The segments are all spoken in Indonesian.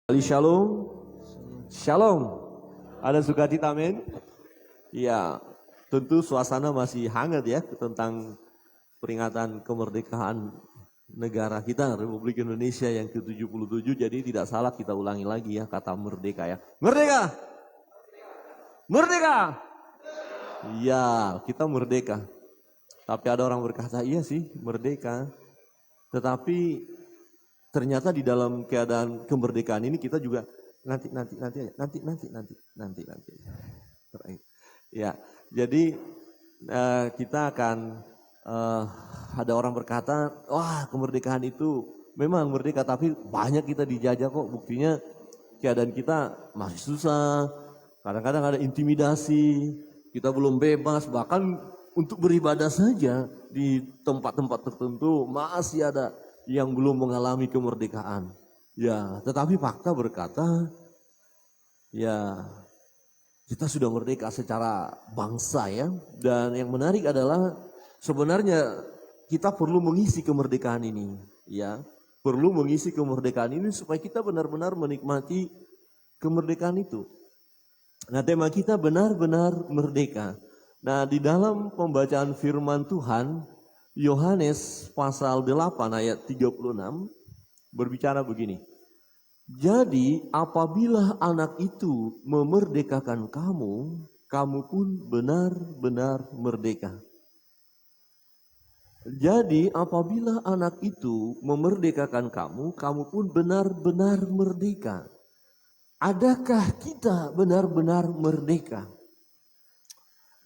Shalom, shalom. Ada sukacita, amin? Ya, tentu suasana masih hangat ya tentang peringatan kemerdekaan negara kita, Republik Indonesia yang ke-77. Jadi tidak salah kita ulangi lagi ya kata merdeka ya. Merdeka! Merdeka! Ya, kita merdeka. Tapi ada orang berkata, iya sih merdeka. Tetapi ternyata di dalam keadaan kemerdekaan ini kita juga nanti. Ya, jadi kita akan ada orang berkata, wah kemerdekaan itu memang merdeka tapi banyak kita dijajah kok. Buktinya keadaan kita masih susah. Kadang-kadang ada intimidasi, kita belum bebas, bahkan untuk beribadah saja di tempat-tempat tertentu masih ada yang belum mengalami kemerdekaan. Ya, tetapi fakta berkata, ya kita sudah merdeka secara bangsa ya. Dan yang menarik adalah sebenarnya kita perlu mengisi kemerdekaan ini. Ya, perlu mengisi kemerdekaan ini supaya kita benar-benar menikmati kemerdekaan itu. Nah, tema kita benar-benar merdeka. Nah, di dalam pembacaan firman Tuhan, Yohanes pasal 8 ayat 36 berbicara begini. Jadi apabila anak itu memerdekakan kamu, kamu pun benar-benar merdeka. Jadi apabila anak itu memerdekakan kamu, kamu pun benar-benar merdeka. Adakah kita benar-benar merdeka?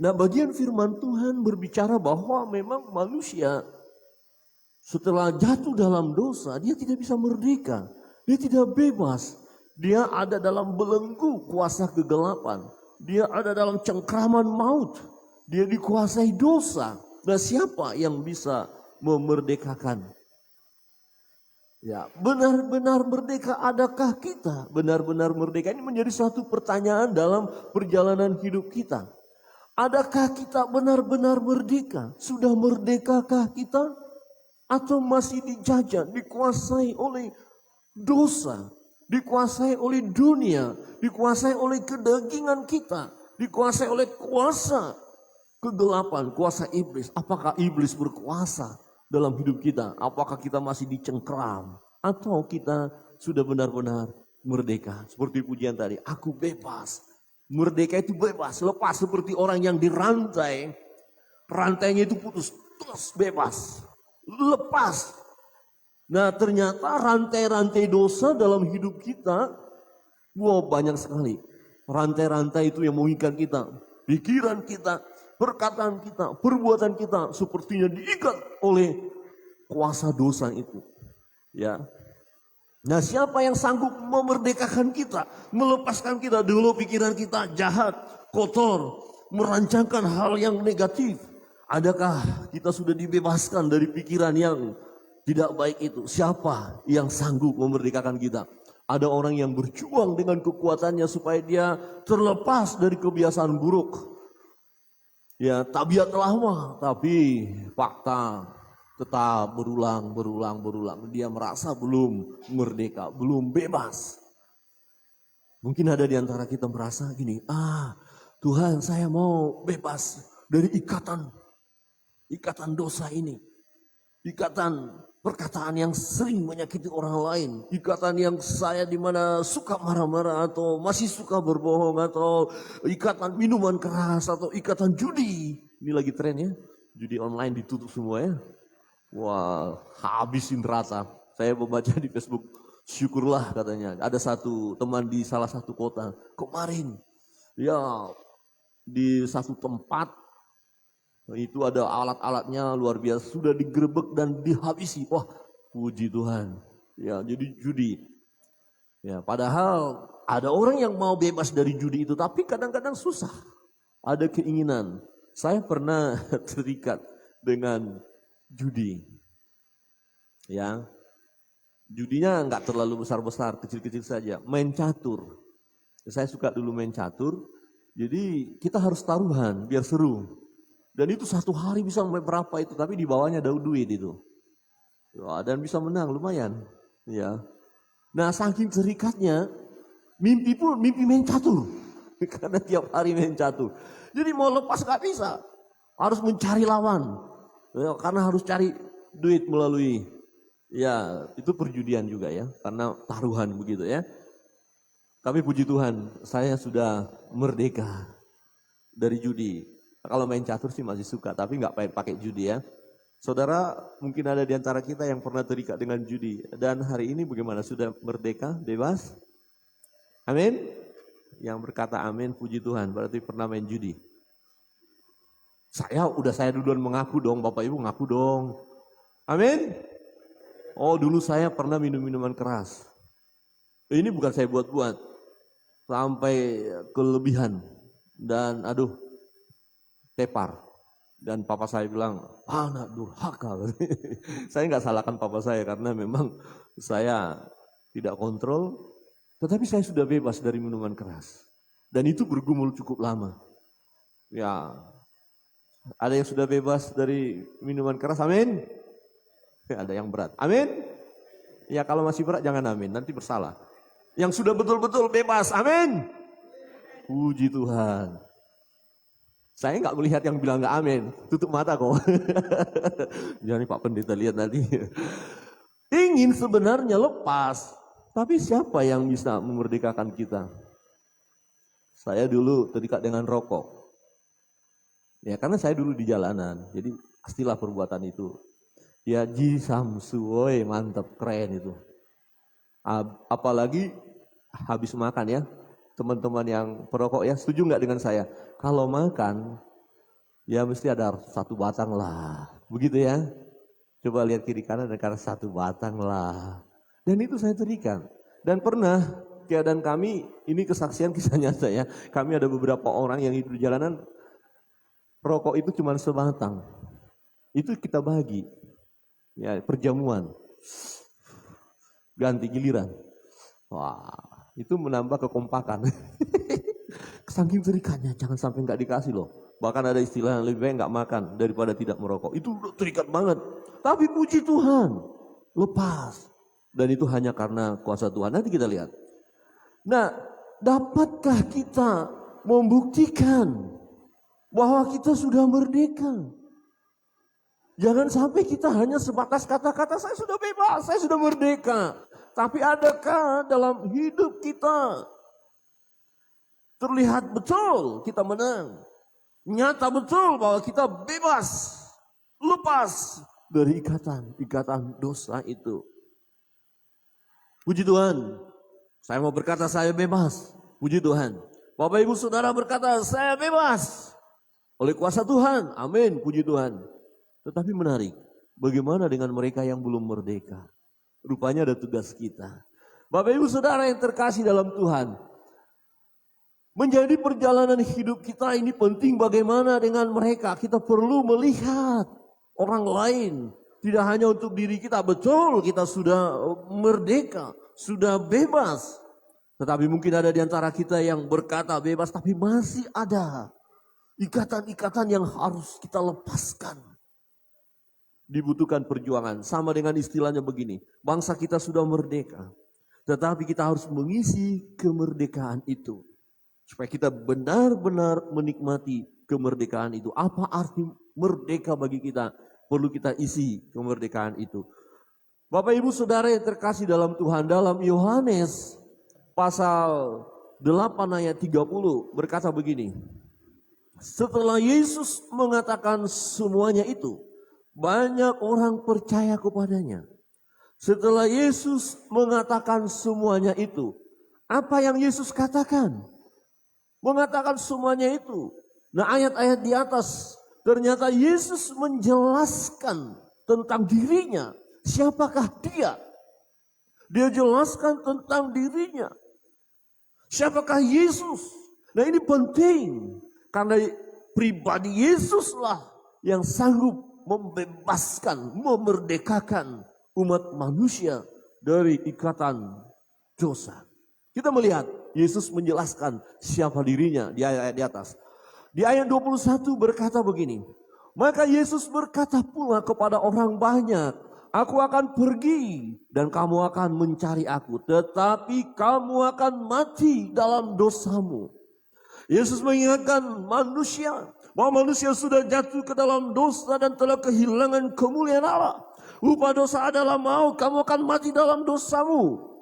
Nah, bagian firman Tuhan berbicara bahwa memang manusia setelah jatuh dalam dosa, dia tidak bisa merdeka. Dia tidak bebas. Dia ada dalam belenggu kuasa kegelapan. Dia ada dalam cengkraman maut. Dia dikuasai dosa. Nah, siapa yang bisa memerdekakan? Ya, benar-benar merdeka adakah kita? Benar-benar merdeka ini menjadi suatu pertanyaan dalam perjalanan hidup kita. Adakah kita benar-benar merdeka? Sudah merdekakah kita? Atau masih dijajah, dikuasai oleh dosa, dikuasai oleh dunia, dikuasai oleh kedagingan kita, dikuasai oleh kuasa kegelapan, kuasa iblis. Apakah iblis berkuasa dalam hidup kita? Apakah kita masih dicengkram? Atau kita sudah benar-benar merdeka? Seperti pujian tadi, aku bebas. Merdeka itu bebas, lepas seperti orang yang dirantai, rantainya itu putus, terus bebas, lepas. Nah, ternyata rantai-rantai dosa dalam hidup kita, wow, banyak sekali. Rantai-rantai itu yang mengikat kita, pikiran kita, perkataan kita, perbuatan kita sepertinya diikat oleh kuasa dosa itu. Ya. Nah, siapa yang sanggup memerdekakan kita, melepaskan kita dulu pikiran kita jahat, kotor, merancangkan hal yang negatif? Adakah kita sudah dibebaskan dari pikiran yang tidak baik itu? Siapa yang sanggup memerdekakan kita? Ada orang yang berjuang dengan kekuatannya supaya dia terlepas dari kebiasaan buruk. Ya, tabiat lama, tapi fakta tetap berulang. Dia merasa belum merdeka, belum bebas. Mungkin ada di antara kita merasa gini, Tuhan, saya mau bebas dari ikatan dosa ini. Ikatan perkataan yang sering menyakiti orang lain. Ikatan yang saya dimana suka marah-marah atau masih suka berbohong. Atau ikatan minuman keras atau ikatan judi. Ini lagi tren ya, judi online ditutup semua ya. Wah, habisin rata. Saya membaca di Facebook, syukurlah katanya. Ada satu teman di salah satu kota kemarin, ya di satu tempat itu ada alat-alatnya luar biasa, sudah digerebek dan dihabisi. Wah, puji Tuhan. Ya, jadi judi. Ya, padahal ada orang yang mau bebas dari judi itu, tapi kadang-kadang susah. Ada keinginan. Saya pernah terikat dengan judi. Ya. Judinya enggak terlalu besar-besar, kecil-kecil saja. Main catur. Saya suka dulu main catur. Jadi kita harus taruhan biar seru. Dan itu satu hari bisa sampai berapa itu, tapi di bawahnya ada duit itu. Ya, dan bisa menang lumayan. Ya. Nah saking terikatnya, mimpi main catur. Karena tiap hari main catur. Jadi mau lepas gak bisa. Harus mencari lawan. Ya, karena harus cari duit melalui, ya itu perjudian juga ya. Karena taruhan begitu ya. Tapi puji Tuhan, saya sudah merdeka dari judi. Kalau main catur sih masih suka, tapi nggak pakai judi ya. Saudara, mungkin ada di antara kita yang pernah terikat dengan judi. Dan hari ini bagaimana? Sudah merdeka, bebas? Amin? Yang berkata amin, puji Tuhan, berarti pernah main judi. Saya duluan mengaku dong, Bapak Ibu ngaku dong. Amin? Oh dulu saya pernah minum minuman keras. Ini bukan saya buat-buat. Sampai kelebihan. Dan aduh, tepar. Dan papa saya bilang, anak durhaka. Saya nggak salahkan papa saya karena memang saya tidak kontrol. Tetapi saya sudah bebas dari minuman keras. Dan itu bergumul cukup lama. Ya, ada yang sudah bebas dari minuman keras, amin? Ada yang berat, amin? Ya kalau masih berat jangan amin, nanti bersalah. Yang sudah betul-betul bebas, amin? Puji Tuhan. Saya nggak melihat yang bilang nggak amin, tutup mata kok. Jangan Pak Pendeta lihat nanti. Ingin sebenarnya lepas, tapi siapa yang bisa memerdekakan kita? Saya dulu terikat dengan rokok. Ya karena saya dulu di jalanan, jadi pastilah perbuatan itu. Ya jisamsu, woi mantap, keren itu. Apalagi habis makan ya. Teman-teman yang perokok ya, setuju nggak dengan saya? Kalau makan, ya mesti ada satu batang lah. Begitu ya. Coba lihat kiri kanan, ada satu batang lah. Dan itu saya terikat. Dan pernah, keadaan kami, ini kesaksian kisah nyata ya. Kami ada beberapa orang yang hidup di jalanan, rokok itu cuma sebatang. Itu kita bagi. Ya, perjamuan. Ganti giliran. Wah. Itu menambah kekompakan. Saking terikatnya, jangan sampai nggak dikasih loh. Bahkan ada istilah yang lebih baik nggak makan daripada tidak merokok. Itu terikat banget. Tapi puji Tuhan, lepas. Dan itu hanya karena kuasa Tuhan. Nanti kita lihat. Nah, dapatkah kita membuktikan bahwa kita sudah merdeka? Jangan sampai kita hanya sebatas kata-kata, saya sudah bebas, saya sudah merdeka. Tapi adakah dalam hidup kita terlihat betul kita menang? Nyata betul bahwa kita bebas, lepas dari ikatan dosa itu. Puji Tuhan, saya mau berkata saya bebas. Puji Tuhan. Bapak Ibu Saudara berkata saya bebas oleh kuasa Tuhan. Amin, puji Tuhan. Tetapi menarik, bagaimana dengan mereka yang belum merdeka? Rupanya ada tugas kita. Bapak Ibu Saudara yang terkasih dalam Tuhan. Menjadi perjalanan hidup kita ini penting bagaimana dengan mereka. Kita perlu melihat orang lain. Tidak hanya untuk diri kita. Betul kita sudah merdeka. Sudah bebas. Tetapi mungkin ada di antara kita yang berkata bebas. Tapi masih ada ikatan-ikatan yang harus kita lepaskan. Dibutuhkan perjuangan. Sama dengan istilahnya begini. Bangsa kita sudah merdeka. Tetapi kita harus mengisi kemerdekaan itu. Supaya kita benar-benar menikmati kemerdekaan itu. Apa arti merdeka bagi kita? Perlu kita isi kemerdekaan itu. Bapak Ibu Saudara yang terkasih dalam Tuhan. Dalam Yohanes pasal 8 ayat 30 berkata begini. Setelah Yesus mengatakan semuanya itu. Banyak orang percaya kepadanya. Setelah Yesus mengatakan semuanya itu. Apa yang Yesus katakan? Mengatakan semuanya itu. Nah ayat-ayat di atas. Ternyata Yesus menjelaskan tentang dirinya. Siapakah dia? Dia jelaskan tentang dirinya. Siapakah Yesus? Nah ini penting. Karena pribadi Yesuslah yang sanggup membebaskan, memerdekakan umat manusia dari ikatan dosa. Kita melihat Yesus menjelaskan siapa dirinya di ayat di atas. Di ayat 21 berkata begini. Maka Yesus berkata pula kepada orang banyak. Aku akan pergi dan kamu akan mencari aku, tetapi kamu akan mati dalam dosamu. Yesus mengingatkan manusia bahwa manusia sudah jatuh ke dalam dosa dan telah kehilangan kemuliaan Allah. Upah dosa adalah maut, kamu akan mati dalam dosamu.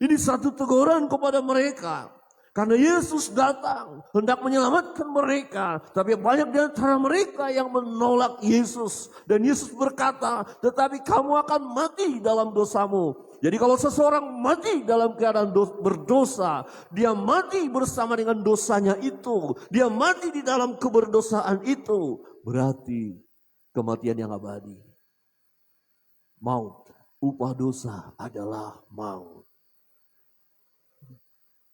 Ini satu teguran kepada mereka. Karena Yesus datang hendak menyelamatkan mereka. Tapi banyak di antara mereka yang menolak Yesus. Dan Yesus berkata, tetapi kamu akan mati dalam dosamu. Jadi kalau seseorang mati dalam keadaan berdosa, dia mati bersama dengan dosanya itu. Dia mati di dalam keberdosaan itu. Berarti kematian yang abadi. Maut, upah dosa adalah maut.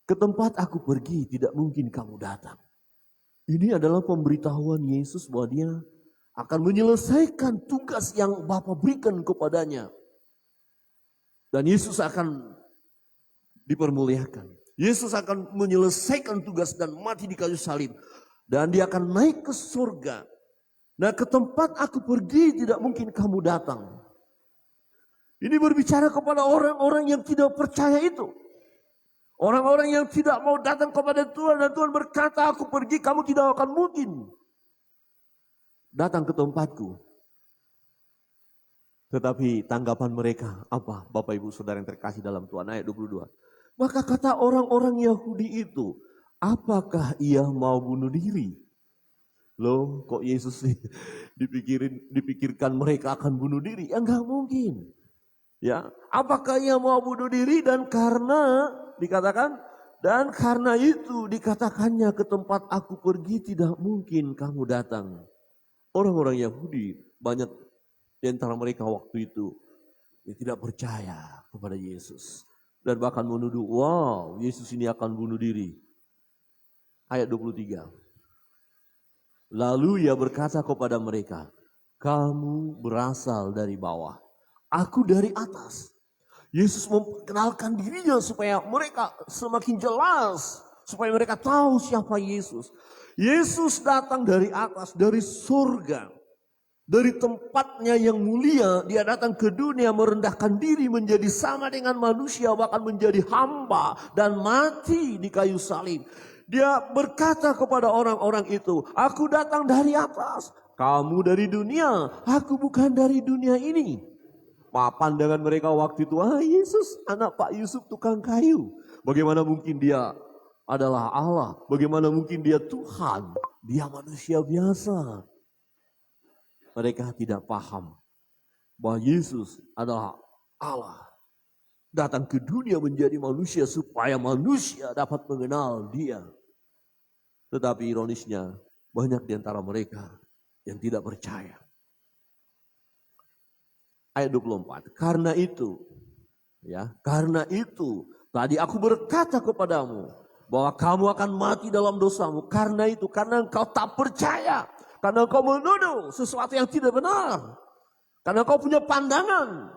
Ke tempat aku pergi tidak mungkin kamu datang. Ini adalah pemberitahuan Yesus bahwa dia akan menyelesaikan tugas yang Bapa berikan kepadanya. Dan Yesus akan dipermuliakan. Yesus akan menyelesaikan tugas dan mati di kayu salib. Dan dia akan naik ke surga. Nah, ke tempat aku pergi tidak mungkin kamu datang. Ini berbicara kepada orang-orang yang tidak percaya itu. Orang-orang yang tidak mau datang kepada Tuhan dan Tuhan berkata, aku pergi, kamu tidak akan mungkin datang ke tempatku. Tetapi tanggapan mereka apa? Bapak Ibu Saudara yang terkasih dalam Tuhan, ayat 22. Maka kata orang-orang Yahudi itu, apakah ia mau bunuh diri? Loh, kok Yesus dipikirkan mereka akan bunuh diri? Ya enggak mungkin. Ya, apakah ia mau bunuh diri dan karena dikatakan, dan karena itu dikatakannya ke tempat aku pergi tidak mungkin kamu datang. Orang-orang Yahudi banyak di antara mereka waktu itu yang tidak percaya kepada Yesus. Dan bahkan menuduh, wow, Yesus ini akan bunuh diri. Ayat 23. Lalu ia berkata kepada mereka, kamu berasal dari bawah, aku dari atas. Yesus memperkenalkan dirinya supaya mereka semakin jelas. Supaya mereka tahu siapa Yesus. Yesus datang dari atas, dari surga. Dari tempatnya yang mulia, dia datang ke dunia merendahkan diri menjadi sama dengan manusia. Bahkan menjadi hamba dan mati di kayu salib. Dia berkata kepada orang-orang itu, aku datang dari atas. Kamu dari dunia, aku bukan dari dunia ini. Pandangan mereka waktu itu, Yesus anak Pak Yusuf tukang kayu. Bagaimana mungkin dia adalah Allah? Bagaimana mungkin dia Tuhan? Dia manusia biasa. Mereka tidak paham bahwa Yesus adalah Allah. Datang ke dunia menjadi manusia supaya manusia dapat mengenal dia. Tetapi ironisnya banyak di antara mereka yang tidak percaya. Ayat 24, karena itu tadi aku berkata kepadamu bahwa kamu akan mati dalam dosamu. Karena itu, karena engkau tak percaya, karena engkau menuduh sesuatu yang tidak benar, karena engkau punya pandangan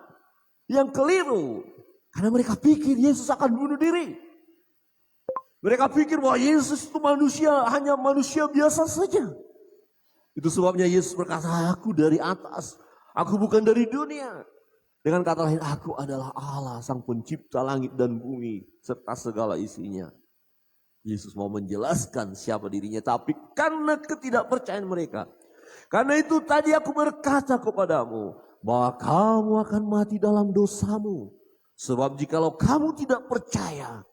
yang keliru, karena mereka pikir Yesus akan bunuh diri. Mereka pikir bahwa Yesus itu manusia, hanya manusia biasa saja. Itu sebabnya Yesus berkata, aku dari atas. Aku bukan dari dunia. Dengan kata lain, aku adalah Allah, sang pencipta langit dan bumi, serta segala isinya. Yesus mau menjelaskan siapa dirinya, tapi karena ketidakpercayaan mereka. Karena itu tadi aku berkata kepadamu, bahwa kamu akan mati dalam dosamu. Sebab jikalau kamu tidak percaya,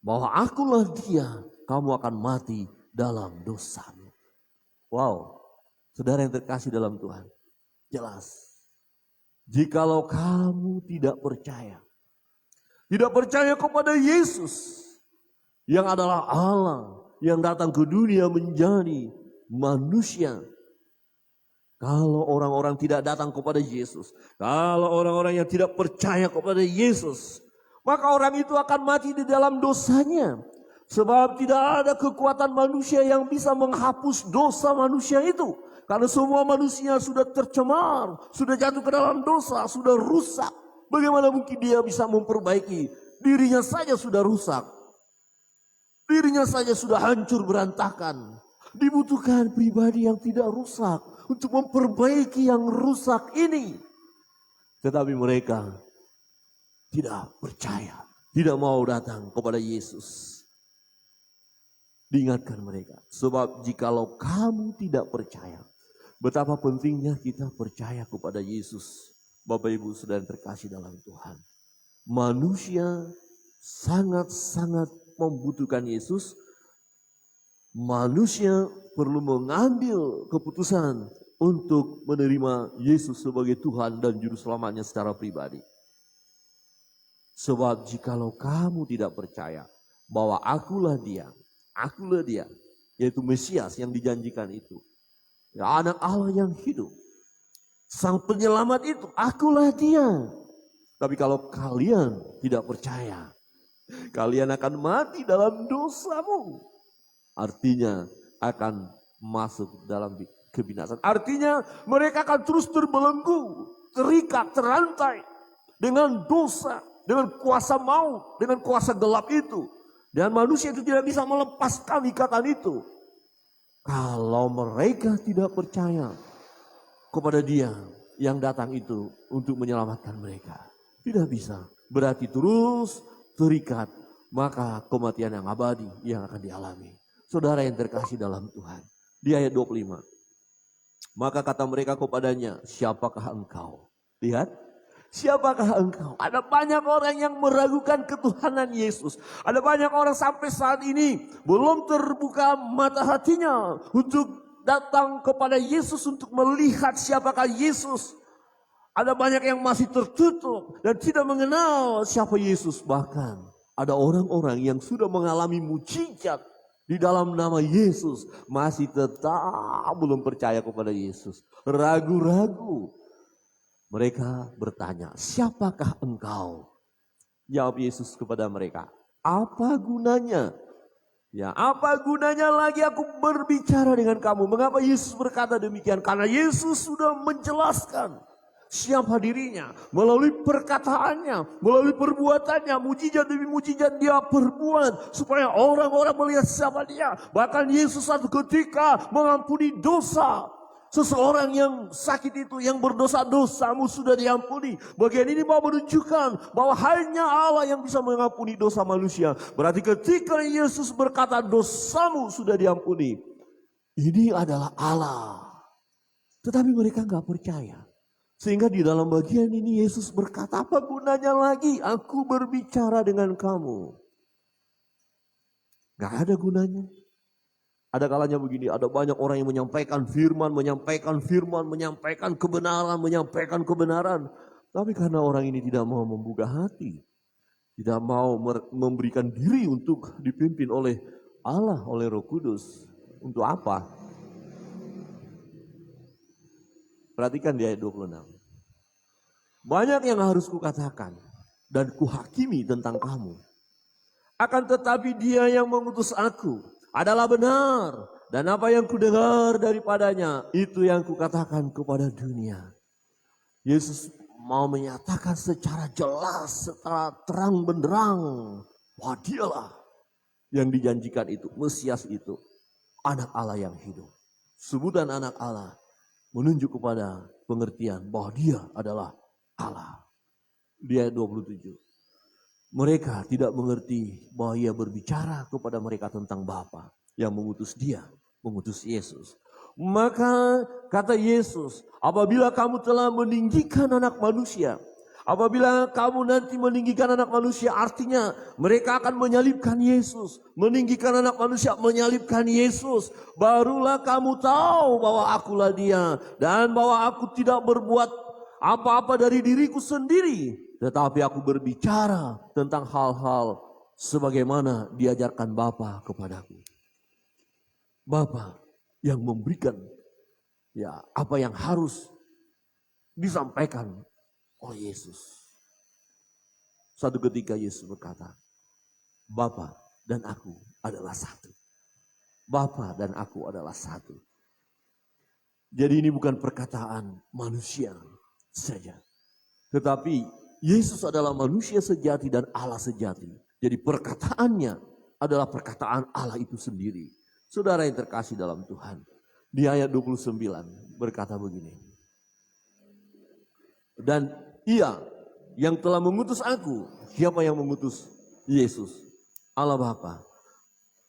bahwa akulah dia, kamu akan mati dalam dosamu. Wow, saudara yang terkasih dalam Tuhan, jelas. Jikalau kamu tidak percaya kepada Yesus yang adalah Allah yang datang ke dunia menjadi manusia. Kalau orang-orang tidak datang kepada Yesus, kalau orang-orang yang tidak percaya kepada Yesus, maka orang itu akan mati di dalam dosanya. Sebab tidak ada kekuatan manusia yang bisa menghapus dosa manusia itu. Karena semua manusia sudah tercemar, sudah jatuh ke dalam dosa, sudah rusak. Bagaimana mungkin dia bisa memperbaiki? Dirinya saja sudah rusak. Dirinya saja sudah hancur berantakan. Dibutuhkan pribadi yang tidak rusak untuk memperbaiki yang rusak ini. Tetapi mereka tidak percaya, tidak mau datang kepada Yesus. Diingatkan mereka, sebab jikalau kamu tidak percaya, betapa pentingnya kita percaya kepada Yesus. Bapak Ibu Saudara terkasih dalam Tuhan. Manusia sangat-sangat membutuhkan Yesus. Manusia perlu mengambil keputusan untuk menerima Yesus sebagai Tuhan dan Juru Selamatnya secara pribadi. Sebab jikalau kamu tidak percaya bahwa akulah dia, yaitu Mesias yang dijanjikan itu. Ya, anak Allah yang hidup. Sang penyelamat itu, akulah dia. Tapi kalau kalian tidak percaya, kalian akan mati dalam dosamu. Artinya akan masuk dalam kebinasaan. Artinya mereka akan terus terbelenggu, terikat, terantai dengan dosa, dengan kuasa maut, dengan kuasa gelap itu. Dan manusia itu tidak bisa melepaskan ikatan itu. Kalau mereka tidak percaya kepada Dia yang datang itu untuk menyelamatkan mereka. Tidak bisa. Berarti terus terikat. Maka kematian yang abadi yang akan dialami. Saudara yang terkasih dalam Tuhan. Di ayat 25. Maka kata mereka kepadanya, siapakah engkau? Lihat. Siapakah engkau? Ada banyak orang yang meragukan ketuhanan Yesus. Ada banyak orang sampai saat ini belum terbuka mata hatinya untuk datang kepada Yesus untuk melihat siapakah Yesus. Ada banyak yang masih tertutup dan tidak mengenal siapa Yesus. Bahkan ada orang-orang yang sudah mengalami mujizat di dalam nama Yesus masih tetap belum percaya kepada Yesus. Ragu-ragu. Mereka bertanya, siapakah engkau? Jawab Yesus kepada mereka, apa gunanya? Ya, apa gunanya lagi aku berbicara dengan kamu? Mengapa Yesus berkata demikian? Karena Yesus sudah menjelaskan siapa dirinya. Melalui perkataannya, melalui perbuatannya, mujizat demi mujizat dia perbuat. Supaya orang-orang melihat siapa dia. Bahkan Yesus satu ketika mengampuni dosa. Seseorang yang sakit itu, yang berdosa, dosamu sudah diampuni. Bagian ini mau menunjukkan bahwa hanya Allah yang bisa mengampuni dosa manusia. Berarti ketika Yesus berkata dosamu sudah diampuni, ini adalah Allah. Tetapi mereka nggak percaya. Sehingga di dalam bagian ini Yesus berkata, apa gunanya lagi aku berbicara dengan kamu? Gak ada gunanya. Ada kalanya begini, ada banyak orang yang menyampaikan firman, menyampaikan kebenaran. Tapi karena orang ini tidak mau membuka hati, tidak mau memberikan diri untuk dipimpin oleh Allah, oleh Roh Kudus. Untuk apa? Perhatikan di ayat 26. Banyak yang harus kukatakan dan kuhakimi tentang kamu. Akan tetapi dia yang mengutus aku adalah benar, dan apa yang kudengar daripadanya itu yang kukatakan kepada dunia. Yesus mau menyatakan secara jelas, secara terang benderang bahwa dialah yang dijanjikan itu, Mesias itu, anak Allah yang hidup. Sebutan anak Allah menunjuk kepada pengertian bahwa dia adalah Allah. Di ayat 27. Mereka tidak mengerti bahwa ia berbicara kepada mereka tentang Bapa yang mengutus dia, mengutus Yesus. Maka kata Yesus, apabila kamu telah meninggikan anak manusia, apabila kamu nanti meninggikan anak manusia, artinya mereka akan menyalibkan Yesus. Meninggikan anak manusia, menyalibkan Yesus. Barulah kamu tahu bahwa akulah dia. Dan bahwa aku tidak berbuat apa-apa dari diriku sendiri. Tetapi aku berbicara tentang hal-hal sebagaimana diajarkan Bapa kepadaku. Bapa yang memberikan ya apa yang harus disampaikan oleh Yesus. Satu ketika Yesus berkata, Bapa dan aku adalah satu. Bapa dan aku adalah satu. Jadi ini bukan perkataan manusia saja. Tetapi Yesus adalah manusia sejati dan Allah sejati. Jadi perkataannya adalah perkataan Allah itu sendiri. Saudara yang terkasih dalam Tuhan. Di ayat 29 berkata begini. Dan Ia yang telah mengutus aku. Siapa yang mengutus? Yesus, Allah Bapa.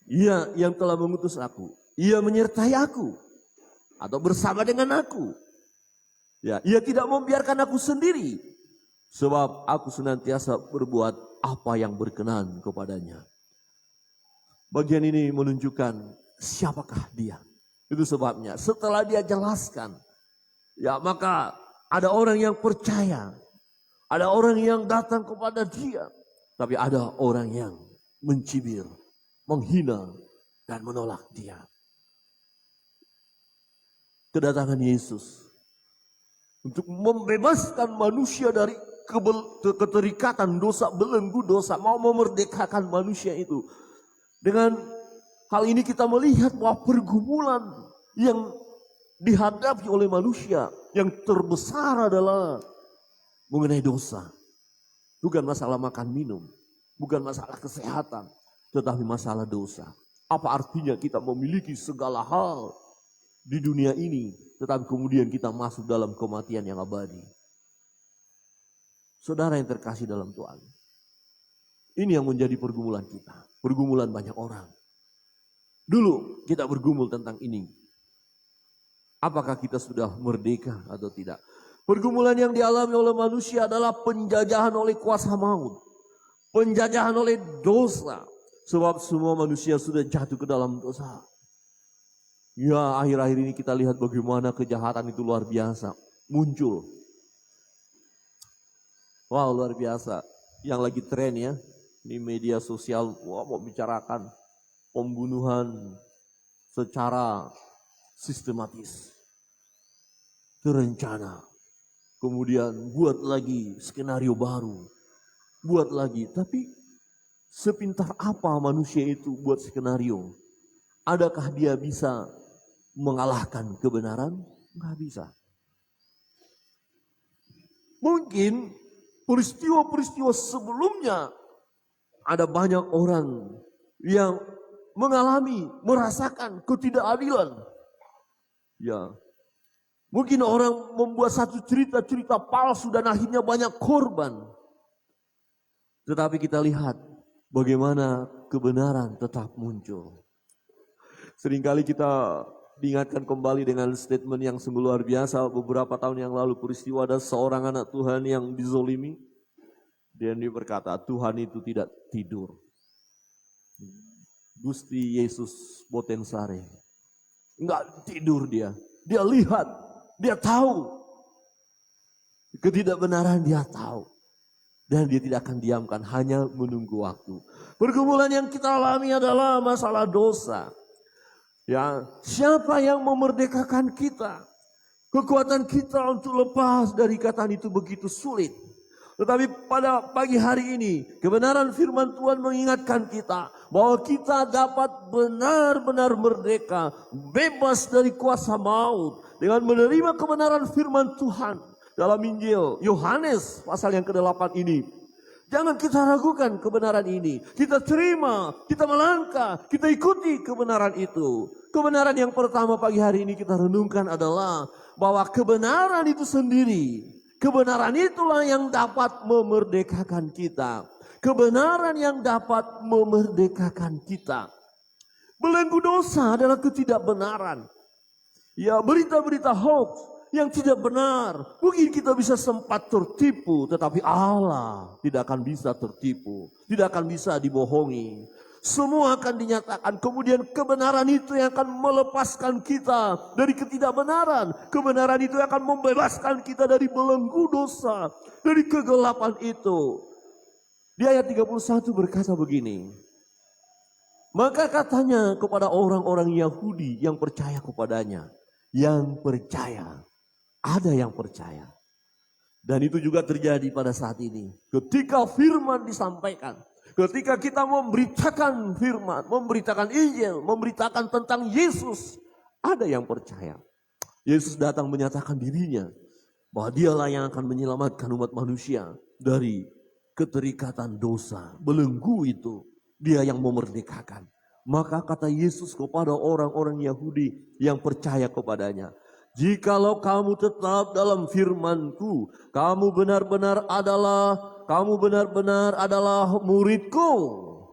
Ia yang telah mengutus aku. Ia menyertai aku atau bersama dengan aku. Ya, ia tidak membiarkan aku sendiri, sebab aku senantiasa berbuat apa yang berkenan kepadanya. Bagian ini menunjukkan siapakah dia. Itu sebabnya setelah dia jelaskan, ya maka ada orang yang percaya, ada orang yang datang kepada dia, tapi ada orang yang mencibir, menghina, dan menolak dia. Kedatangan Yesus untuk membebaskan manusia dari keterikatan dosa, belenggu dosa, mau memerdekakan manusia itu. Dengan hal ini kita melihat bahwa pergumulan yang dihadapi oleh manusia yang terbesar adalah mengenai dosa. Bukan masalah makan minum, bukan masalah kesehatan, tetapi masalah dosa. Apa artinya kita memiliki segala hal di dunia ini, tetapi kemudian kita masuk dalam kematian yang abadi. Saudara yang terkasih dalam Tuhan, ini yang menjadi pergumulan kita, pergumulan banyak orang. Dulu kita bergumul tentang ini. Apakah kita sudah merdeka atau tidak? Pergumulan yang dialami oleh manusia adalah penjajahan oleh kuasa maut, penjajahan oleh dosa, sebab semua manusia sudah jatuh ke dalam dosa. Ya, akhir-akhir ini kita lihat bagaimana kejahatan itu luar biasa muncul. Wow, luar biasa. Yang lagi tren ya, di media sosial, mau bicarakan pembunuhan secara sistematis, terencana. Kemudian buat lagi skenario baru, buat lagi. Tapi sepintar apa manusia itu buat skenario? Adakah dia bisa mengalahkan kebenaran? Nggak bisa. Mungkin peristiwa-peristiwa sebelumnya ada banyak orang yang mengalami, merasakan ketidakadilan. Ya, mungkin orang membuat satu cerita palsu dan akhirnya banyak korban. Tetapi kita lihat bagaimana kebenaran tetap muncul. Seringkali kita diingatkan kembali dengan statement yang sungguh luar biasa. Beberapa tahun yang lalu peristiwa ada seorang anak Tuhan yang dizolimi. Dan dia berkata, Tuhan itu tidak tidur. Gusti Yesus Botensare. Enggak tidur dia. Dia lihat, dia tahu. Ketidakbenaran dia tahu. Dan dia tidak akan diamkan, hanya menunggu waktu. Pergumulan yang kita alami adalah masalah dosa. Ya, siapa yang memerdekakan kita? Kekuatan kita untuk lepas dari ikatan itu begitu sulit. Tetapi pada pagi hari ini, kebenaran firman Tuhan mengingatkan kita bahwa kita dapat benar-benar merdeka, bebas dari kuasa maut dengan menerima kebenaran firman Tuhan dalam Injil Yohanes pasal yang ke-8 ini. Jangan kita ragukan kebenaran ini. Kita terima, kita melangkah, kita ikuti kebenaran itu. Kebenaran yang pertama pagi hari ini kita renungkan adalah bahwa kebenaran itu sendiri, kebenaran itulah yang dapat memerdekakan kita. Kebenaran yang dapat memerdekakan kita. Belenggu dosa adalah ketidakbenaran. Ya, berita-berita hoax yang tidak benar. Mungkin kita bisa sempat tertipu, tetapi Allah tidak akan bisa tertipu, tidak akan bisa dibohongi. Semua akan dinyatakan, kemudian kebenaran itu yang akan melepaskan kita dari ketidakbenaran. Kebenaran itu yang akan membebaskan kita dari belenggu dosa, dari kegelapan itu. Di ayat 31 berkata begini, maka katanya kepada orang-orang Yahudi yang percaya kepadanya, yang percaya, ada yang percaya. Dan itu juga terjadi pada saat ini. Ketika firman disampaikan, ketika kita memberitakan firman, memberitakan Injil, memberitakan tentang Yesus, ada yang percaya. Yesus datang menyatakan dirinya bahwa dialah yang akan menyelamatkan umat manusia dari keterikatan dosa, belenggu itu. Dia yang memerdekakan. Maka kata Yesus kepada orang-orang Yahudi yang percaya kepadanya, Jikalau kamu tetap dalam firman-Ku, kamu benar-benar adalah murid-Ku.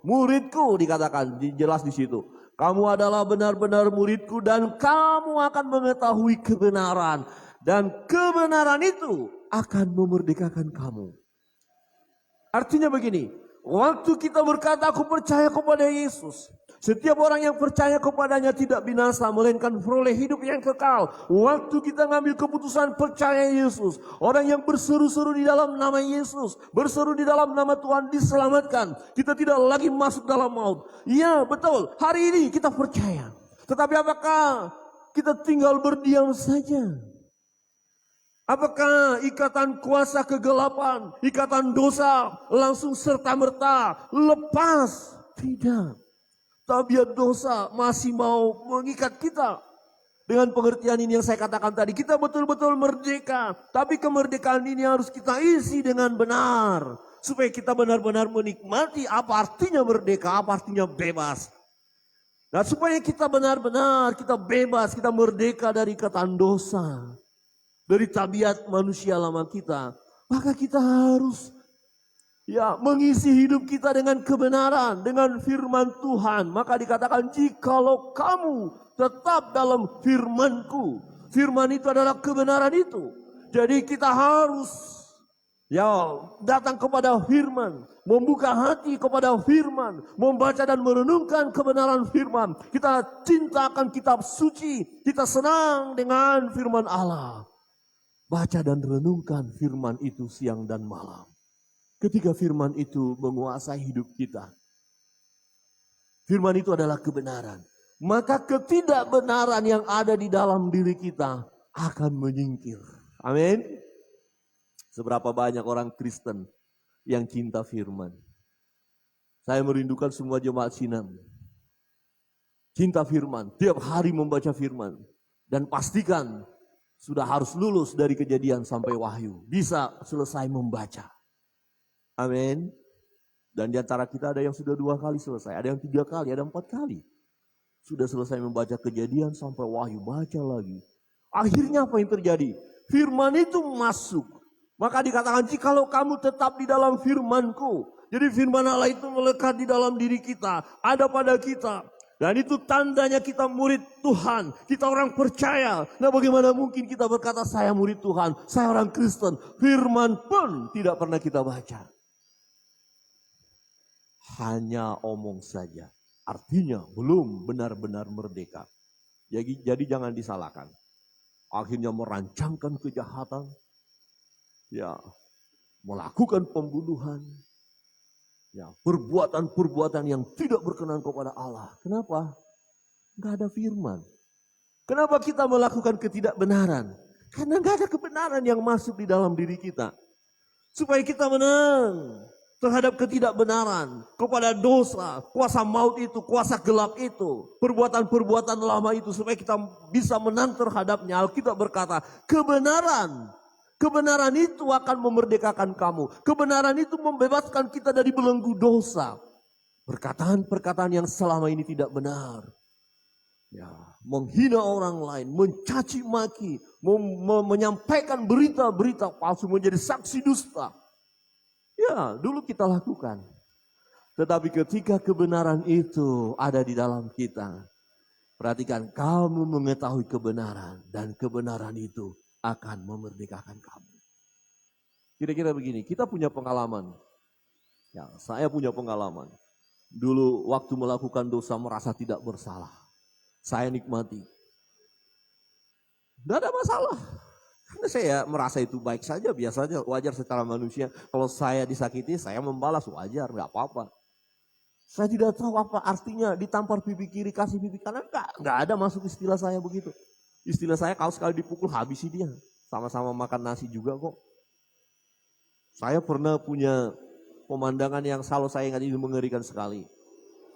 Murid-Ku dikatakan, jelas di situ. Kamu adalah benar-benar murid-Ku dan kamu akan mengetahui kebenaran. Dan kebenaran itu akan memerdekakan kamu. Artinya begini, waktu kita berkata aku percaya kepada Yesus, setiap orang yang percaya kepadanya tidak binasa, melainkan peroleh hidup yang kekal. Waktu kita ngambil keputusan percaya Yesus, orang yang berseru-seru di dalam nama Yesus, berseru di dalam nama Tuhan diselamatkan. Kita tidak lagi masuk dalam maut. Ya betul, hari ini kita percaya. Tetapi apakah kita tinggal berdiam saja? Apakah ikatan kuasa kegelapan, ikatan dosa langsung serta-merta lepas? Tidak. Tabiat dosa masih mau mengikat kita. Dengan pengertian ini yang saya katakan tadi, kita betul-betul merdeka. Tapi kemerdekaan ini harus kita isi dengan benar. Supaya kita benar-benar menikmati apa artinya merdeka, apa artinya bebas. Nah, supaya kita benar-benar, kita bebas, kita merdeka dari ikatan dosa. Dari tabiat manusia lama kita. Maka kita harus mengisi hidup kita dengan kebenaran, dengan firman Tuhan. Maka dikatakan jikalau kamu tetap dalam firman-Ku. Firman itu adalah kebenaran itu. Jadi kita harus datang kepada firman, membuka hati kepada firman, membaca dan merenungkan kebenaran firman. Kita cintakan kitab suci, kita senang dengan firman Allah. Baca dan renungkan firman itu siang dan malam. Ketika firman itu menguasai hidup kita. Firman itu adalah kebenaran. Maka ketidakbenaran yang ada di dalam diri kita akan menyingkir. Amin. Seberapa banyak orang Kristen yang cinta firman. Saya merindukan semua jemaat Sinam. Cinta firman, tiap hari membaca firman. Dan pastikan sudah harus lulus dari Kejadian sampai Wahyu. Bisa selesai membaca. Amin. Dan di antara kita ada yang sudah 2 kali selesai. Ada yang 3 kali, ada 4 kali. Sudah selesai membaca Kejadian sampai Wahyu. Baca lagi. Akhirnya apa yang terjadi? Firman itu masuk. Maka dikatakan jikalau kamu tetap di dalam firman-Ku. Jadi firman Allah itu melekat di dalam diri kita. Ada pada kita. Dan itu tandanya kita murid Tuhan. Kita orang percaya. Nah bagaimana mungkin kita berkata saya murid Tuhan. Saya orang Kristen. Firman pun tidak pernah kita baca. Hanya omong saja. Artinya belum benar-benar merdeka. Jadi jangan disalahkan. Akhirnya merancangkan kejahatan. Melakukan pembunuhan. Perbuatan-perbuatan yang tidak berkenan kepada Allah. Kenapa? Enggak ada firman. Kenapa kita melakukan ketidakbenaran? Karena enggak ada kebenaran yang masuk di dalam diri kita. Supaya kita menang terhadap ketidakbenaran, kepada dosa, kuasa maut itu, kuasa gelap itu, perbuatan-perbuatan lama itu. Supaya kita bisa menang terhadapnya. Alkitab berkata, kebenaran itu akan memerdekakan kamu. Kebenaran itu membebaskan kita dari belenggu dosa. Perkataan-perkataan yang selama ini tidak benar. Menghina orang lain, mencaci maki, menyampaikan berita-berita palsu, menjadi saksi dusta. Dulu kita lakukan. Tetapi ketika kebenaran itu ada di dalam kita. Perhatikan, kamu mengetahui kebenaran dan kebenaran itu akan memerdekakan kamu. Kira-kira begini, kita punya pengalaman. Saya punya pengalaman. Dulu waktu melakukan dosa merasa tidak bersalah. Saya nikmati. Tidak ada masalah. Karena saya merasa itu baik saja, biasa saja, wajar secara manusia. Kalau saya disakiti, saya membalas, wajar, nggak apa-apa. Saya tidak tahu apa artinya ditampar pipi kiri, kasih pipi kanan. Nggak ada masuk istilah saya begitu. Istilah saya kalau sekali dipukul habisi dia. Sama-sama makan nasi juga kok. Saya pernah punya pemandangan yang selalu saya ingat, ini mengerikan sekali.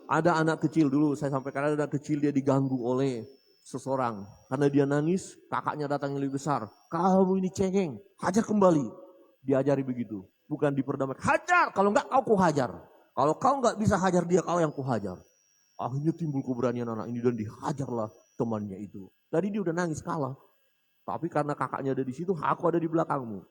Ada anak kecil dulu, saya sampaikan ada anak kecil dia diganggu oleh seseorang. Karena dia nangis, kakaknya datang yang lebih besar. Kamu ini cengeng, hajar kembali. Diajari begitu, bukan diperdamaikan. Hajar, kalau enggak kau hajar. Kalau kau enggak bisa hajar dia, kau yang hajar. Akhirnya timbul keberanian anak ini dan dihajarlah temannya itu. Tadi dia udah nangis kalah. Tapi karena kakaknya ada di situ, aku ada di belakangmu.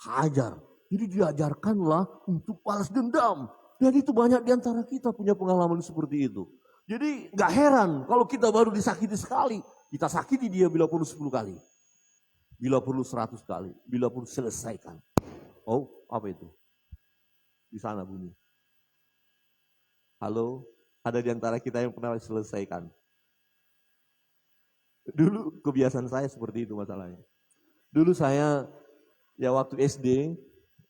Hajar. Jadi diajarkanlah untuk balas dendam. Dan itu banyak di antara kita punya pengalaman seperti itu. Jadi gak heran kalau kita baru disakiti sekali. Kita sakiti dia bila perlu 10 kali. Bila perlu 100 kali. Bila perlu selesaikan. Oh, apa itu? Di sana bunyi. Halo, ada di antara kita yang pernah selesaikan. Dulu kebiasaan saya seperti itu masalahnya. Dulu saya ya waktu SD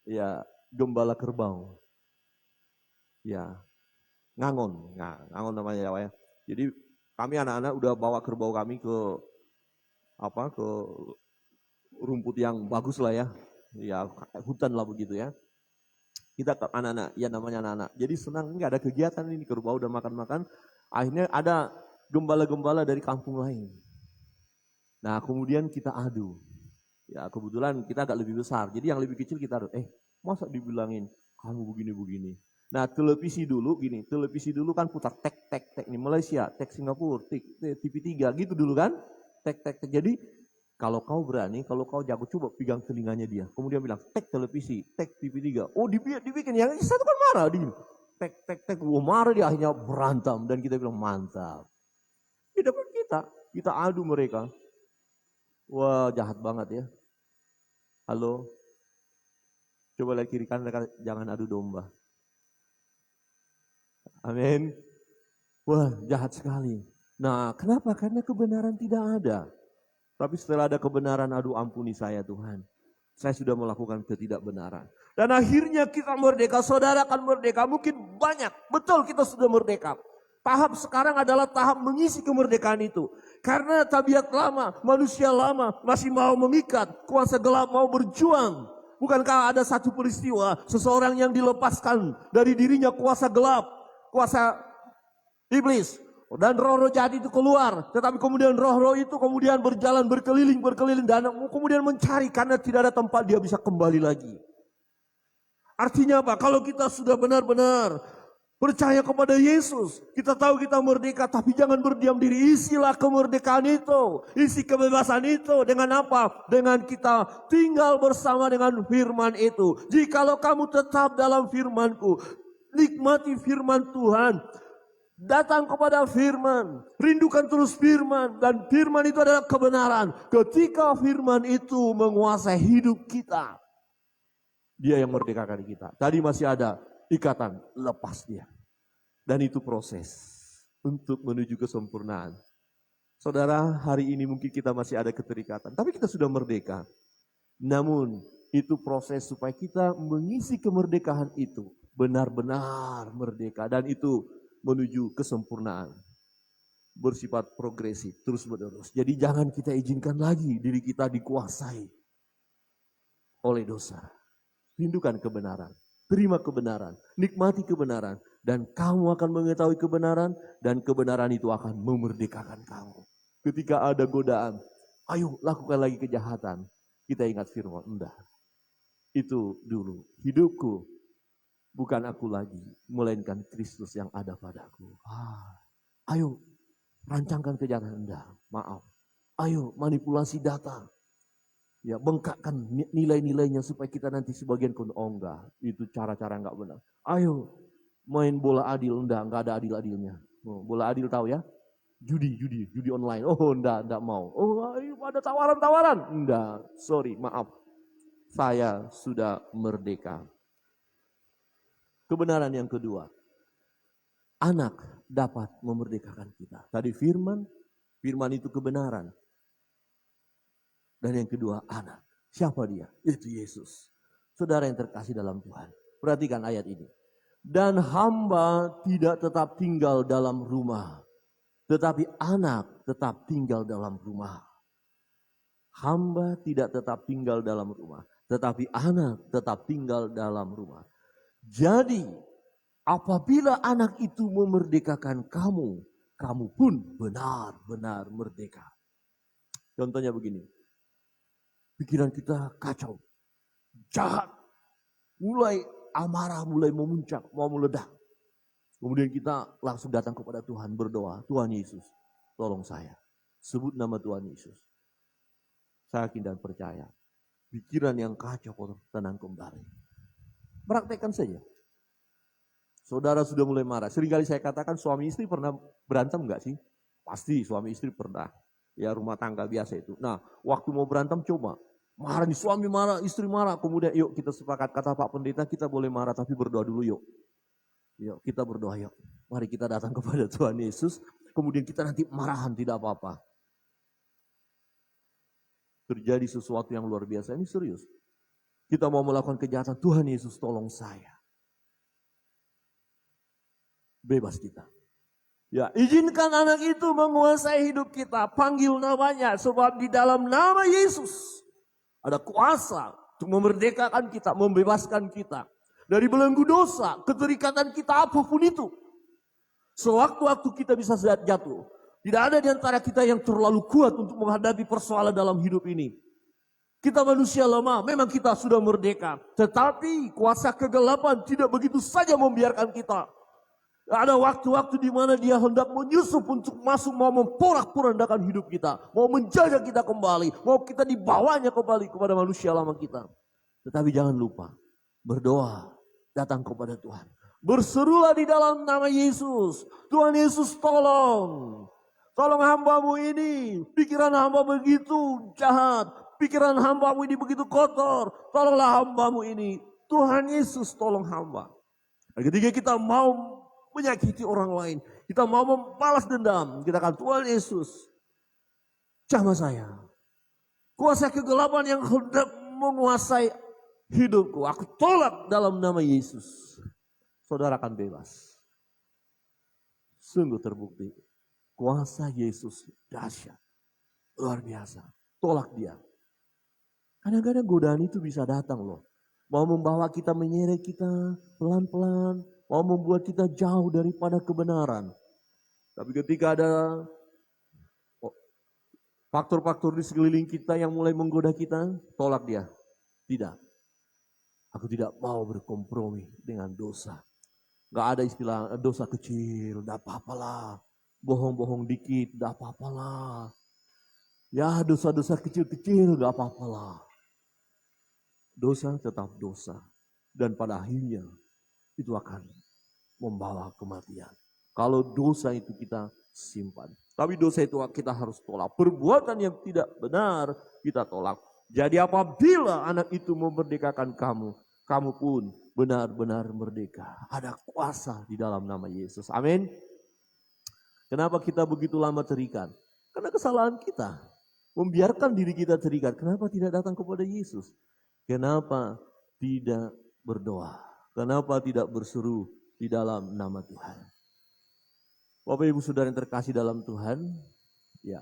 ya gembala kerbau. Ya, ngangon namanya ya. Jadi kami anak-anak udah bawa kerbau kami ke ke rumput yang bagus lah ya. Ya hutan lah begitu ya. Kita ke anak-anak, ya namanya anak-anak. Jadi senang, nggak ada kegiatan ini, kerbau udah makan-makan. Akhirnya ada gembala-gembala dari kampung lain. Nah kemudian kita adu. Ya kebetulan kita agak lebih besar. Jadi yang lebih kecil kita adu. Masa dibilangin kamu begini-begini. Nah televisi dulu gini, televisi dulu kan putar tek nih Malaysia, tek Singapura, TV3 gitu dulu kan. Tek. Jadi kalau kau berani, kalau kau jago, coba pegang telinganya dia. Kemudian bilang, tek televisi, tek TV3. Oh dibikin, yang satu kan marah. Tek. Wah marah dia, akhirnya berantem. Dan kita bilang, mantap. Di depan kita adu mereka. Wah jahat banget ya. Halo. Coba lihat kiri kanan, jangan adu domba. Amin. Wah jahat sekali. Nah kenapa? Karena kebenaran tidak ada. Tapi setelah ada kebenaran, aduh ampuni saya Tuhan. Saya sudah melakukan ketidakbenaran. Dan akhirnya kita merdeka, saudara akan merdeka. Mungkin banyak, betul kita sudah merdeka. Tahap sekarang adalah tahap mengisi kemerdekaan itu. Karena tabiat lama, manusia lama masih mau mengikat. Kuasa gelap mau berjuang. Bukankah ada satu peristiwa, seseorang yang dilepaskan dari dirinya kuasa gelap, kuasa iblis. Dan roh-roh jahat itu keluar. Tetapi kemudian roh-roh itu kemudian berjalan berkeliling. Dan kemudian mencari karena tidak ada tempat dia bisa kembali lagi. Artinya apa? Kalau kita sudah benar-benar percaya kepada Yesus. Kita tahu kita merdeka tapi jangan berdiam diri. Isilah kemerdekaan itu. Isi kebebasan itu. Dengan apa? Dengan kita tinggal bersama dengan firman itu. Jikalau kamu tetap dalam firman-Ku. Nikmati firman Tuhan. Datang kepada firman, rindukan terus firman, dan firman itu adalah kebenaran. Ketika firman itu menguasai hidup kita, dia yang merdekakan kita. Tadi masih ada ikatan, lepas dia. Dan itu proses untuk menuju kesempurnaan. Saudara, hari ini mungkin kita masih ada keterikatan, tapi kita sudah merdeka. Namun itu proses supaya kita mengisi kemerdekaan itu, benar-benar merdeka, dan itu menuju kesempurnaan. Bersifat progresif, terus menerus. Jadi jangan kita izinkan lagi diri kita dikuasai oleh dosa. Rindukan kebenaran, terima kebenaran, nikmati kebenaran. Dan kamu akan mengetahui kebenaran, dan kebenaran itu akan memerdekakan kamu. Ketika ada godaan, ayo lakukan lagi kejahatan. Kita ingat firman, enggak. Itu dulu, hidupku bukan aku lagi, melainkan Kristus yang ada padaku. Ayo, rancangkan kejahatan Anda. Maaf. Ayo, manipulasi data. Ya, bengkakkan nilai-nilainya supaya kita nanti sebagian enggak. Itu cara-cara enggak benar. Ayo, main bola adil. Enggak ada adil-adilnya. Bola adil tahu ya? Judi online. Oh, enggak mau. Oh, ayo ada tawaran-tawaran. Enggak, sorry, maaf. Saya sudah merdeka. Kebenaran yang kedua, anak dapat memerdekakan kita. Tadi firman itu kebenaran. Dan yang kedua, anak. Siapa dia? Itu Yesus. Saudara yang terkasih dalam Tuhan. Perhatikan ayat ini. Dan hamba tidak tetap tinggal dalam rumah, tetapi anak tetap tinggal dalam rumah. Hamba tidak tetap tinggal dalam rumah, tetapi anak tetap tinggal dalam rumah. Jadi apabila anak itu memerdekakan kamu, kamu pun benar-benar merdeka. Contohnya begini, pikiran kita kacau, jahat, mulai amarah, mulai memuncak, mau meledak. Kemudian kita langsung datang kepada Tuhan, berdoa, Tuhan Yesus, tolong saya. Sebut nama Tuhan Yesus. Saya yakin dan percaya. Pikiran yang kacau tenang kembali. Praktekkan saja. Saudara sudah mulai marah. Seringkali saya katakan suami istri pernah berantem enggak sih? Pasti suami istri pernah. Ya rumah tangga biasa itu. Nah waktu mau berantem coba. Marah nih suami marah, istri marah. Kemudian yuk kita sepakat kata Pak Pendeta kita boleh marah tapi berdoa dulu yuk. Yuk kita berdoa yuk. Mari kita datang kepada Tuhan Yesus. Kemudian kita nanti marahan tidak apa-apa. Terjadi sesuatu yang luar biasa. Ini serius. Kita mau melakukan kejahatan, Tuhan Yesus tolong saya. Bebas kita. Ya, izinkan anak itu menguasai hidup kita. Panggil namanya, sebab di dalam nama Yesus ada kuasa untuk memerdekakan kita, membebaskan kita. Dari belenggu dosa, keterikatan kita apapun itu. Sewaktu-waktu kita bisa jatuh. Tidak ada di antara kita yang terlalu kuat untuk menghadapi persoalan dalam hidup ini. Kita manusia lemah, memang kita sudah merdeka. Tetapi kuasa kegelapan tidak begitu saja membiarkan kita. Ada waktu-waktu di mana dia hendak menyusup untuk masuk, mau memporak-porandakan hidup kita. Mau menjajah kita kembali, mau kita dibawanya kembali kepada manusia lama kita. Tetapi jangan lupa, berdoa, datang kepada Tuhan. Berserulah di dalam nama Yesus. Tuhan Yesus tolong. Tolong hambamu ini, pikiran hamba begitu jahat. Pikiran hambamu ini begitu kotor. Tolonglah hambamu ini. Tuhan Yesus tolong hamba. Ketika kita mau menyakiti orang lain. Kita mau membalas dendam. Kita akan Tuhan Yesus. Jamah saya. Kuasa kegelapan yang hendak menguasai hidupku. Aku tolak dalam nama Yesus. Saudara akan bebas. Sungguh terbukti. Kuasa Yesus dahsyat. Luar biasa. Tolak dia. Kadang-kadang godaan itu bisa datang loh. Mau membawa kita menyeret kita pelan-pelan. Mau membuat kita jauh daripada kebenaran. Tapi ketika ada faktor-faktor di sekeliling kita yang mulai menggoda kita, tolak dia. Tidak. Aku tidak mau berkompromi dengan dosa. Gak ada istilah dosa kecil, gak apa-apalah. Bohong-bohong dikit, gak apa-apalah. Ya dosa-dosa kecil-kecil gak apa-apalah. Dosa tetap dosa. Dan pada akhirnya itu akan membawa kematian. Kalau dosa itu kita simpan. Tapi dosa itu kita harus tolak. Perbuatan yang tidak benar kita tolak. Jadi apabila anak itu memerdekakan kamu, kamu pun benar-benar merdeka. Ada kuasa di dalam nama Yesus. Amin. Kenapa kita begitu lama terikat? Karena kesalahan kita. Membiarkan diri kita terikat. Kenapa tidak datang kepada Yesus? Kenapa tidak berdoa? Kenapa tidak berseru di dalam nama Tuhan? Bapak Ibu Saudara yang terkasih dalam Tuhan, ya,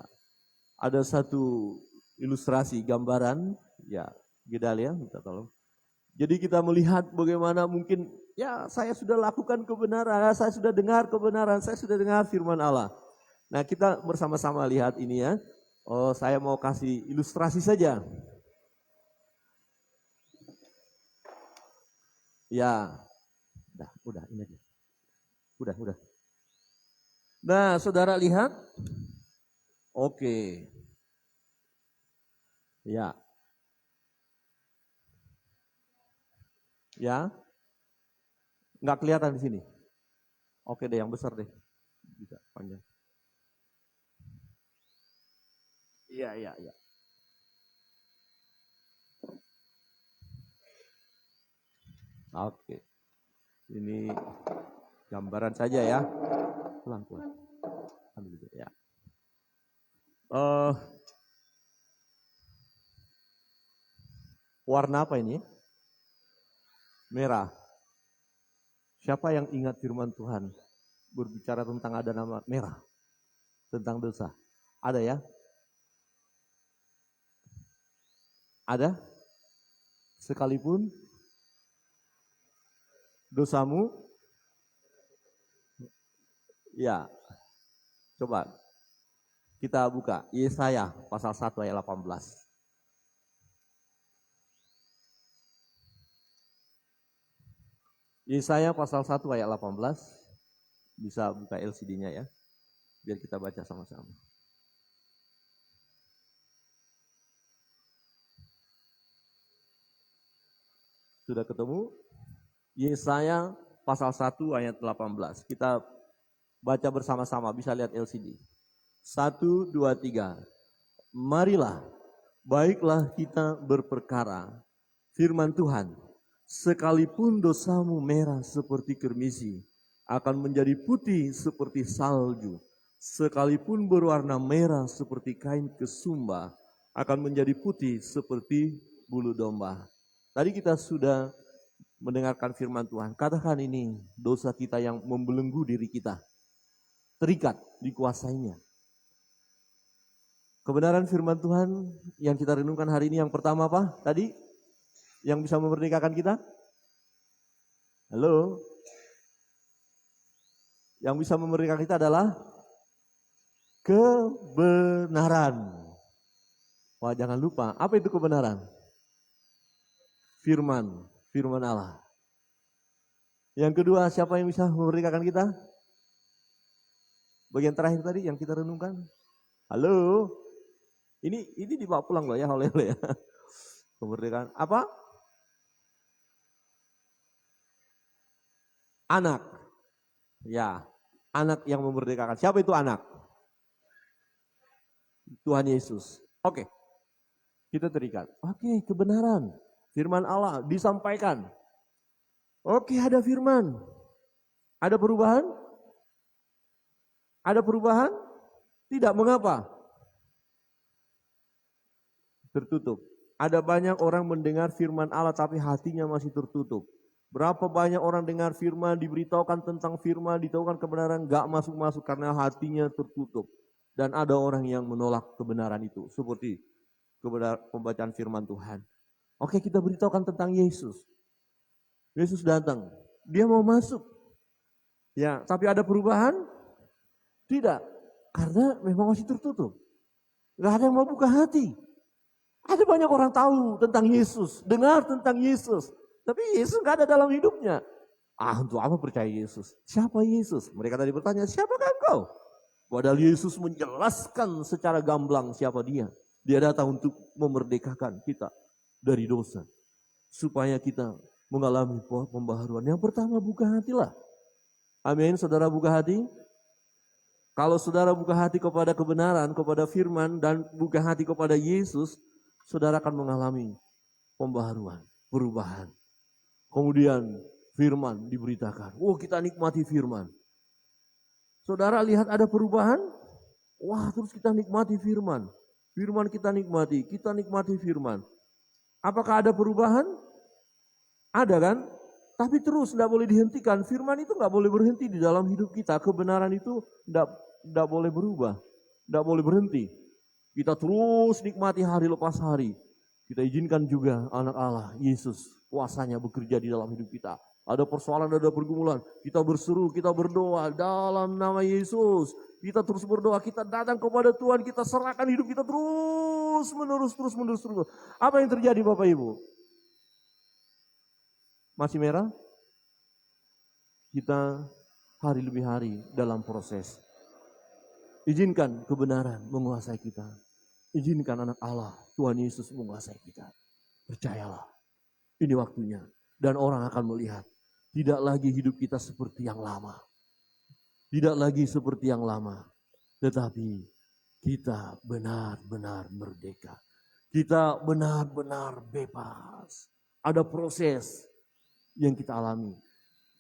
ada satu ilustrasi gambaran, ya, Gedalia, minta tolong. Jadi kita melihat bagaimana mungkin, ya saya sudah lakukan kebenaran, saya sudah dengar kebenaran, saya sudah dengar firman Allah. Nah kita bersama-sama lihat ini ya. Oh saya mau kasih ilustrasi saja. Ya, udah ini aja. Udah. Nah, saudara lihat. Oke. Ya. Ya. Nggak kelihatan di sini. Oke deh, yang besar deh. Bisa panjang. Iya. Oke. Ini gambaran saja ya. Pelan-pelan. Ya. Warna apa ini? Merah. Siapa yang ingat firman Tuhan berbicara tentang ada nama merah? Tentang dosa. Ada ya? Ada? Sekalipun dosamu, ya, coba kita buka Yesaya pasal 1 ayat 18. Yesaya pasal 1 ayat 18, bisa buka LCD-nya ya, biar kita baca sama-sama. Sudah ketemu? Yesaya pasal 1 ayat 18. Kita baca bersama-sama, bisa lihat LCD. 1, 2, 3. Marilah, baiklah kita berperkara. Firman Tuhan, sekalipun dosamu merah seperti kermisi, akan menjadi putih seperti salju. Sekalipun berwarna merah seperti kain kesumba, akan menjadi putih seperti bulu domba. Tadi kita sudah mendengarkan firman Tuhan. Katakan ini dosa kita yang membelenggu diri kita. Terikat, dikuasainya. Kebenaran firman Tuhan yang kita renungkan hari ini yang pertama apa? Tadi yang bisa memerdekakan kita? Halo? Yang bisa memerdekakan kita adalah kebenaran. Wah, jangan lupa, apa itu kebenaran? Firman Allah. Yang kedua, siapa yang bisa memerdekakan kita? Bagian terakhir tadi yang kita renungkan. Halo? Ini dibawa pulang loh ya, oleh-oleh ya. Kemerdekaan. Apa? Anak. Ya, anak yang memerdekakan. Siapa itu anak? Tuhan Yesus. Oke. Kita terikat. Oke, kebenaran. Firman Allah disampaikan. Oke, ada firman. Ada perubahan? Ada perubahan? Tidak, mengapa? Tertutup. Ada banyak orang mendengar firman Allah tapi hatinya masih tertutup. Berapa banyak orang dengar firman, diberitahukan tentang firman, ditahukan kebenaran, gak masuk-masuk karena hatinya tertutup. Dan ada orang yang menolak kebenaran itu. Seperti pembacaan firman Tuhan. Oke, kita beritahukan tentang Yesus. Yesus datang. Dia mau masuk. Ya, tapi ada perubahan? Tidak. Karena memang masih tertutup. Gak ada yang mau buka hati. Ada banyak orang tahu tentang Yesus, dengar tentang Yesus. Tapi Yesus gak ada dalam hidupnya. Untuk apa percaya Yesus? Siapa Yesus? Mereka tadi bertanya, siapakah engkau? Padahal Yesus menjelaskan secara gamblang siapa dia. Dia datang untuk memerdekakan kita dari dosa. Supaya kita mengalami pembaharuan. Yang pertama, buka hatilah. Amin, saudara, buka hati. Kalau saudara buka hati kepada kebenaran, kepada firman, dan buka hati kepada Yesus, saudara akan mengalami pembaharuan, perubahan. Kemudian firman diberitakan. Kita nikmati firman. Saudara lihat ada perubahan? Terus kita nikmati firman. Firman kita nikmati firman. Apakah ada perubahan? Ada kan? Tapi terus tidak boleh dihentikan. Firman itu nggak boleh berhenti di dalam hidup kita. Kebenaran itu tidak boleh berubah. Tidak boleh berhenti. Kita terus nikmati hari lepas hari. Kita izinkan juga anak Allah, Yesus, kuasanya bekerja di dalam hidup kita. Ada persoalan, ada pergumulan. Kita berseru, kita berdoa dalam nama Yesus. Kita terus berdoa, kita datang kepada Tuhan, kita serahkan hidup kita terus menerus. Apa yang terjadi Bapak Ibu? Masih merah? Kita hari demi hari dalam proses. Izinkan kebenaran menguasai kita. Izinkan anak Allah, Tuhan Yesus menguasai kita. Percayalah, ini waktunya. Dan orang akan melihat, tidak lagi hidup kita seperti yang lama. Tidak lagi seperti yang lama. Tetapi kita benar-benar merdeka. Kita benar-benar bebas. Ada proses yang kita alami.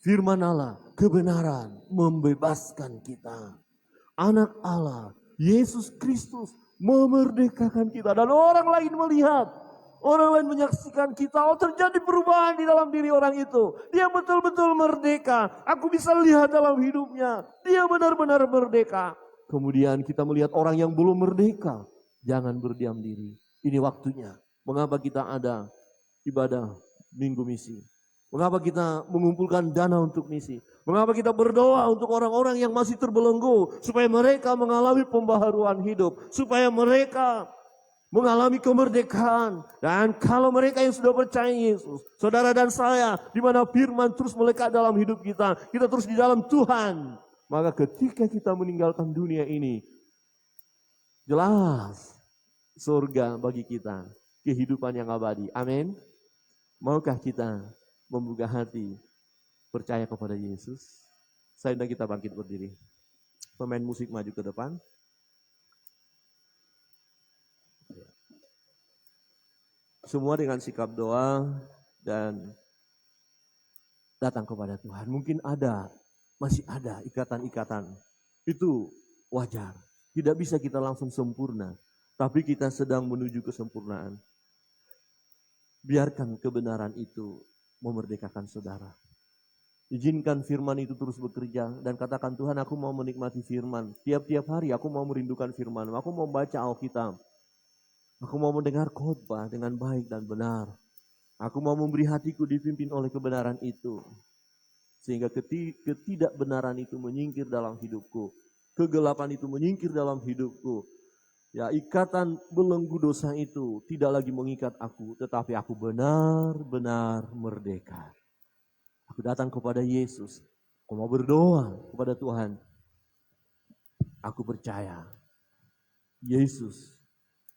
Firman Allah, kebenaran membebaskan kita. Anak Allah, Yesus Kristus memerdekakan kita. Dan orang lain melihat, orang lain menyaksikan kita. Terjadi perubahan di dalam diri orang itu. Dia betul-betul merdeka. Aku bisa lihat dalam hidupnya. Dia benar-benar merdeka. Kemudian kita melihat orang yang belum merdeka. Jangan berdiam diri. Ini waktunya. Mengapa kita ada ibadah minggu misi? Mengapa kita mengumpulkan dana untuk misi? Mengapa kita berdoa untuk orang-orang yang masih terbelenggu, supaya mereka mengalami pembaharuan hidup, supaya mereka mengalami kemerdekaan. Dan kalau mereka yang sudah percaya Yesus, saudara dan saya, di mana firman terus melekat dalam hidup kita, kita terus di dalam Tuhan, maka ketika kita meninggalkan dunia ini, jelas surga bagi kita, kehidupan yang abadi. Amin. Maukah kita membuka hati, percaya kepada Yesus? Saya undang kita bangkit berdiri. Pemain musik maju ke depan. Semua dengan sikap doa dan datang kepada Tuhan. Mungkin masih ada ikatan-ikatan. Itu wajar. Tidak bisa kita langsung sempurna. Tapi kita sedang menuju kesempurnaan. Biarkan kebenaran itu memerdekakan saudara. Izinkan firman itu terus bekerja dan katakan, Tuhan, aku mau menikmati firman. Tiap-tiap hari aku mau merindukan firman. Aku mau baca Alkitab. Aku mau mendengar khotbah dengan baik dan benar. Aku mau memberi hatiku dipimpin oleh kebenaran itu. Sehingga ketidakbenaran itu menyingkir dalam hidupku. Kegelapan itu menyingkir dalam hidupku. Ya, ikatan belenggu dosa itu tidak lagi mengikat aku, tetapi aku benar-benar merdeka. Aku datang kepada Yesus. Aku mau berdoa kepada Tuhan. Aku percaya Yesus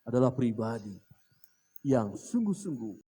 adalah pribadi yang sungguh-sungguh